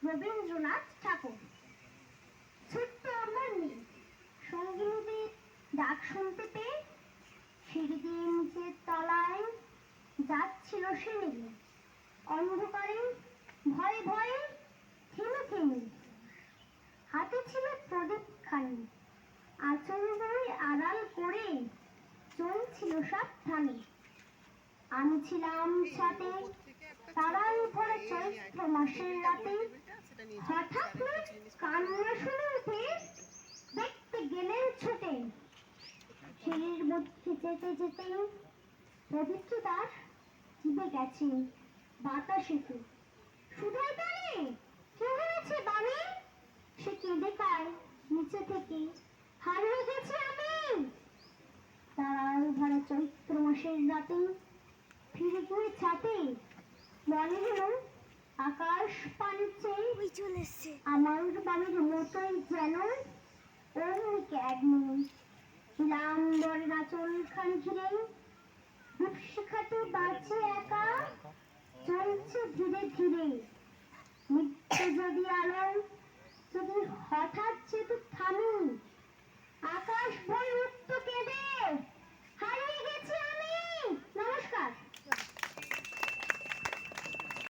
রবীন্দ্রনাথ ঠাকুর। ছোট্ট আমার মেয়ে সঙ্গিনীদের ডাক শুনতে পেয়ে সিঁড়ি দিয়ে নিচের তলায় যাচ্ছিল সে নেমে, অন্ধকারে ভয়ে ভয়ে থেমে থেমে। হাতে ছিল প্রদীপ খানি, আঁচল বই আড়াল করে চলছিল সাবধানে। আমি ছিলাম সাথে, তারাই ভরা চৈত্র মাসের রাতে। হঠাৎ কান্না শুনে উঠে দেখতে গেলেন ছুটে। সিঁড়ির মধ্যে যেতে যেতে প্রদীপ্ত দাস চিপে গেছে বাতাসেতে। শুধুই তারে কি হয়েছে বামে, সে কেঁদে কায় নিচে থেকে, হারিয়ে গেছি আমি। তারাই ভরা চৈত্র মাসের রাতে ফিরে গিয়ে ছাতে মনে হলো আকাশ পানির চেয়ে চলে এসছে আমার বাড়ির মতোই যেন অমনি এক নেই। লাম্বরের আঁচল খান ঘিরে রূপশিখাতে বাঁচে একা, চলছে ধীরে ধীরে। নিত্য যদি আলো যদি হঠাৎ যেত থামি, আকাশ